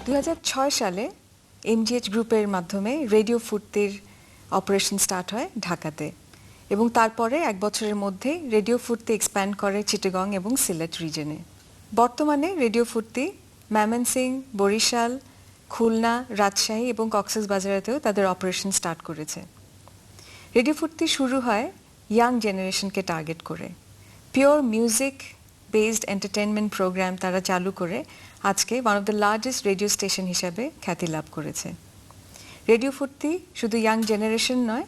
2006 সালে এমজিএইচ গ্রুপের মাধ্যমে রেডিও ফুর্তির অপারেশন স্টার্ট হয় ঢাকাতে এবং তারপরে এক বছরের মধ্যে রেডিও ফুর্তি এক্সপ্যান্ড করে চিটাগং এবং সিলেট রিজনে। বর্তমানে রেডিও ফুর্তি ময়মনসিং, বরিশাল, খুলনা, রাজশাহী এবং কক্সবাজারেতেও তাদের অপারেশন স্টার্ট করেছে। রেডিও ফুর্তি শুরু হয় ইয়াং জেনারেশনকে টার্গেট করে। Pure music based entertainment program তারা চালু করে আজকে one of the largest radio station হিসেবে খ্যাতি লাভ করেছে। রেডিও ফুর্তি শুধু ইয়াং জেনারেশন নয়,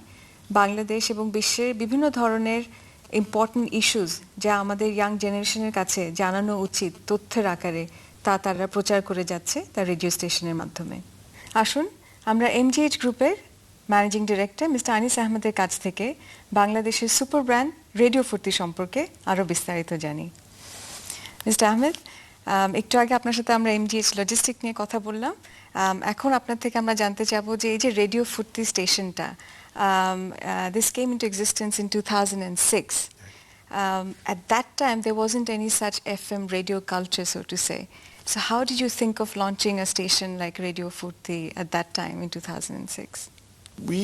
বাংলাদেশ এবং বিশ্বের বিভিন্ন ধরনের ইম্পর্ট্যান্ট ইস্যুস যা আমাদের ইয়াং জেনারেশনের কাছে জানানো উচিত তথ্যের আকারে তারা প্রচার করে যাচ্ছে তার রেডিও স্টেশনের মাধ্যমে। আসুন আমরা এমজিএইচ গ্রুপের ম্যানেজিং ডিরেক্টর মিস্টার আনিস আহমেদের কাছ থেকে বাংলাদেশের সুপার ব্র্যান্ড রেডিও ফুর্তি সম্পর্কে আরও বিস্তারিত জানি। মিস্টার আহমেদ, একটু আগে আপনার সাথে আমরা এমজিএইচ লজিস্টিক নিয়ে কথা বললাম। এখন আপনার থেকে আমরা জানতে চাবো যে এই যে রেডিও ফুর্তি স্টেশনটা, this came into existence in 2006. At that time there wasn't any such FM radio culture, so to say. So how did you think of launching a station like Radio Foorti at that time in 2006? We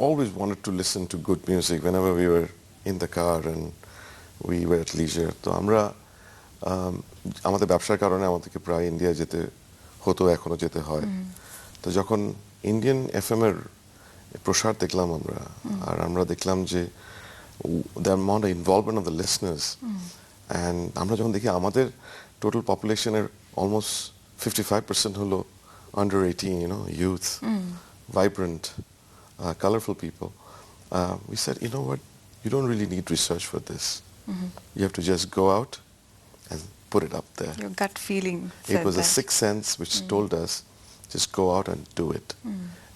always wanted to listen to good music whenever we were in the car and we were at leisure. So আমরা আমাদের ব্যবসার কারণে আমাদেরকে প্রায় India যেতে হতো, এখনো যেতে হয়। তো যখন ইন্ডিয়ান এফএম এর প্রসার দেখলাম আমরা, আর আমরা দেখলাম যে the amount of involvement of the listeners, and আমরা যখন দেখি আমাদের টোটাল পপুলেশনের অলমোস্ট 55% হলো under 18, youth, vibrant, colorful people. We said, you know what, you don't really need research for this. You have to just go out and put it up there. Your gut feeling said it was that. a sixth sense which told us, just go out and do it.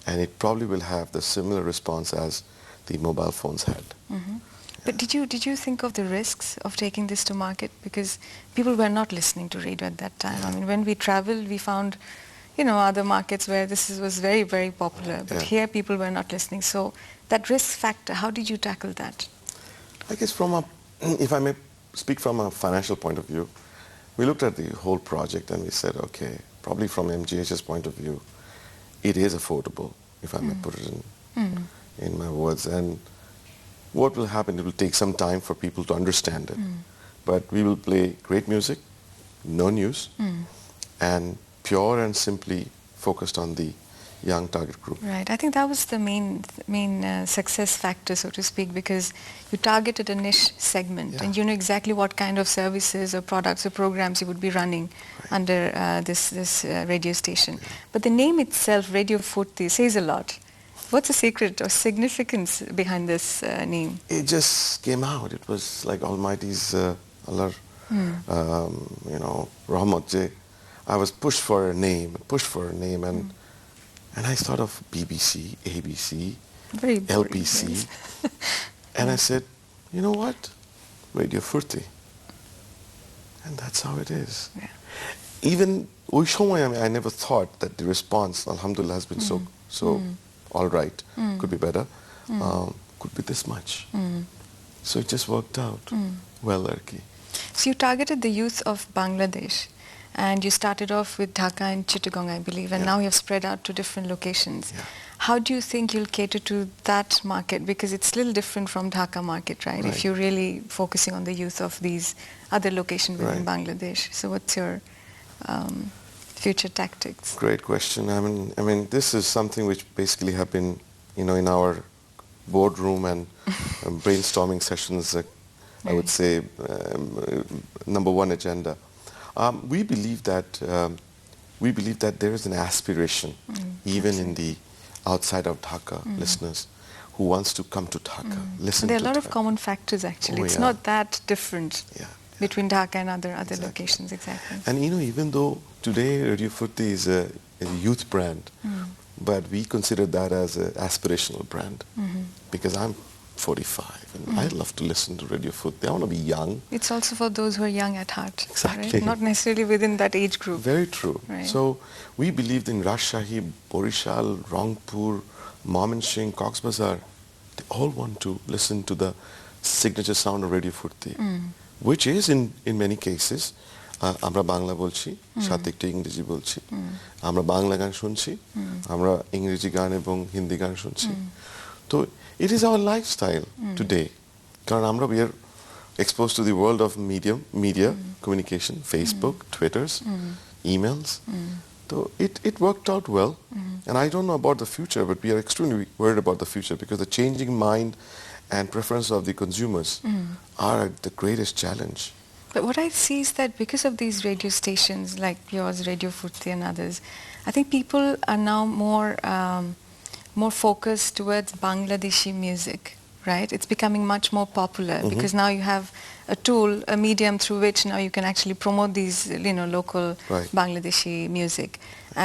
And it probably will have the similar response as the mobile phones had. But did you think of the risks of taking this to market? Because people were not listening to radio at that time. I mean, when we traveled, we found, other markets where this was very, very popular. But here people were not listening. So that risk factor, how did you tackle that? I guess if I may speak from a financial point of view, we looked at the whole project and we said, okay, probably from MGH's point of view, it is affordable, if I may put it in my words. And what will happen, it will take some time for people to understand it. But we will play great music, no news, and pure and simply focused on the young target group. Right. I think that was the main success factor, so to speak, because you targeted a niche segment and you know exactly what kind of services or products or programs you would be running under this radio station. But the name itself, Radio Foorti, says a lot. What's the secret or significance behind this name? It just came out. It was like Almighty's Allah, Rahmat. I was pushed for a name, and I thought of BBC, ABC, Very LPC, and I said, you know what, Radio Foorti, and that's how it is. Even I never thought that the response, alhamdulillah, has been so all right, could be better, could be this much. So it just worked out well, Arki. So you targeted the youth of Bangladesh. And you started off with Dhaka and Chittagong, I believe, and now you have spread out to different locations. How do you think you'll cater to that market? Because it's a little different from Dhaka market, right? If you're really focusing on the youth of these other locations within Bangladesh. So what's your future tactics? Great question. I mean, this is something which basically have been, in our boardroom and brainstorming sessions, I would say, number one agenda. We believe that there is an aspiration, even in the outside of Dhaka listeners, who wants to come to Dhaka, listen to Dhaka. There are a lot of common factors, actually. It's not that different between Dhaka and other locations, exactly. And even though today Radio Foorti is a youth brand, but we consider that as an aspirational brand, because I'm 45 and I love to listen to Radio Foorti. I want to be young. It's also for those who are young at heart. Exactly. Right? Not necessarily within that age group. Very true. Right. So we believed in Rajshahi, Barisal, Rangpur, Mymensing, Bazar. They all want to listen to the signature sound of Radio Foorti, which is in many cases আমরা বাংলা বলছি, সাথে একটু ইংরেজি বলছি। আমরা বাংলা গান শুনছি, আমরা ইংরেজি গান এবং হিন্দি গান শুনছি। তো it is our lifestyle today. কারণ আমরা we are exposed to the world of media communication, Facebook, Twitters, emails. So it worked out well. And I don't know about the future, but we are extremely worried about the future because the changing mind and preference of the consumers are the greatest challenge. But what I see is that because of these radio stations like yours, Radio Foorti and others, I think people are now more focused towards Bangladeshi music, right? It's becoming much more popular because now you have a tool, a medium through which now you can actually promote these, local Bangladeshi music.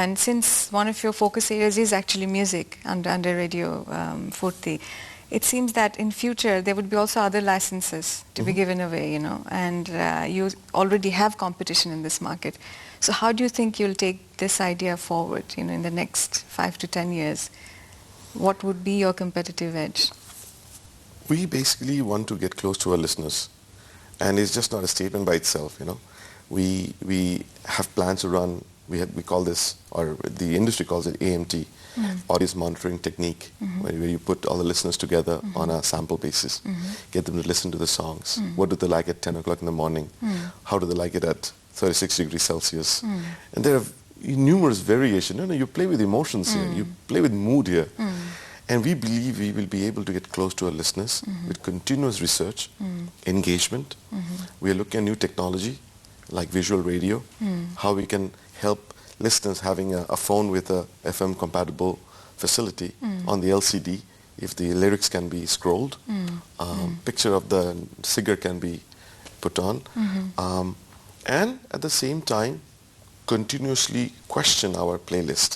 And since one of your focus areas is actually music under Radio Foorti, it seems that in future there would be also other licenses to be given away, and you already have competition in this market. So how do you think you'll take this idea forward, in the next 5 to 10 years? What would be your competitive edge? We basically want to get close to our listeners, and it's just not a statement by itself. We have plans to run. We call this, or the industry calls it AMT, audience monitoring technique, where you put all the listeners together on a sample basis, get them to listen to the songs. What do they like at 10 o'clock in the morning? How do they like it at 36 degrees Celsius? And there are numerous variations. You play with emotions here. You play with mood here. And we believe we will be able to get close to our listeners with continuous research, engagement. We are looking at new technology like visual radio, how we can help listeners having a phone with a FM compatible facility on the LCD, if the lyrics can be scrolled, picture of the singer can be put on, and at the same time continuously question our playlist.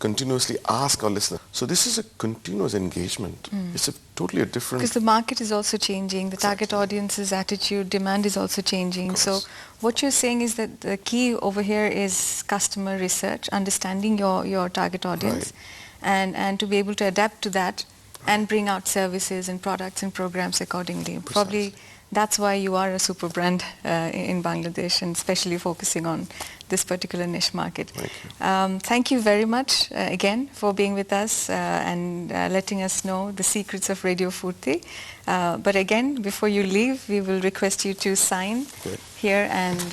Continuously ask our listener. So this is a continuous engagement. It's a totally a different... Because the market is also changing, the target audience's attitude, demand is also changing. So what you're saying is that the key over here is customer research, understanding your target audience, and to be able to adapt to that and bring out services and products and programs accordingly. Probably that's why you are a super brand in Bangladesh, and especially focusing on this particular niche market. Thank you very much again for being with us and letting us know the secrets of Radio Foorti. But again, before you leave, we will request you to sign here and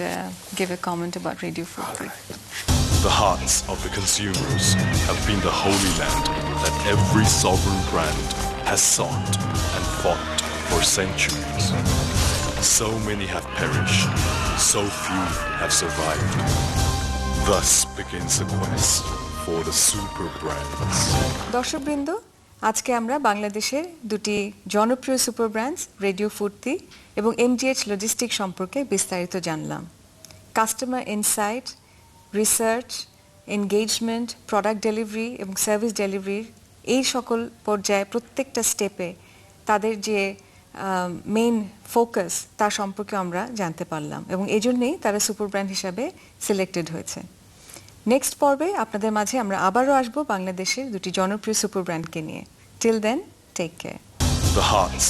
give a comment about Radio Foorti. The hearts of the consumers have been the holy land that every sovereign brand has sought and fought for centuries. So many have perished, so few have survived. Thus begins the quest for the Superbrands. দর্শকবৃন্দ, আজকে আমরা বাংলাদেশের দুটি জনপ্রিয় super brands radio ফুর্তি এবং MGH logistic সম্পর্কে বিস্তারিত জানলাম। Customer insight, research, engagement, product delivery এবং সার্ভিস ডেলিভারির এই সকল পর্যায়ে প্রত্যেকটা স্টেপে তাদের যে মেইন ফোকাস তার সম্পর্কে আমরা জানতে পারলাম, এবং এই জন্যেই তারা সুপার ব্র্যান্ড হিসাবে সিলেক্টেড হয়েছে। নেক্সট পর্বে আপনাদের মাঝে আমরা আবারও আসবো বাংলাদেশের দুটি জনপ্রিয় সুপার ব্র্যান্ডকে নিয়ে। Till then, take care. The hearts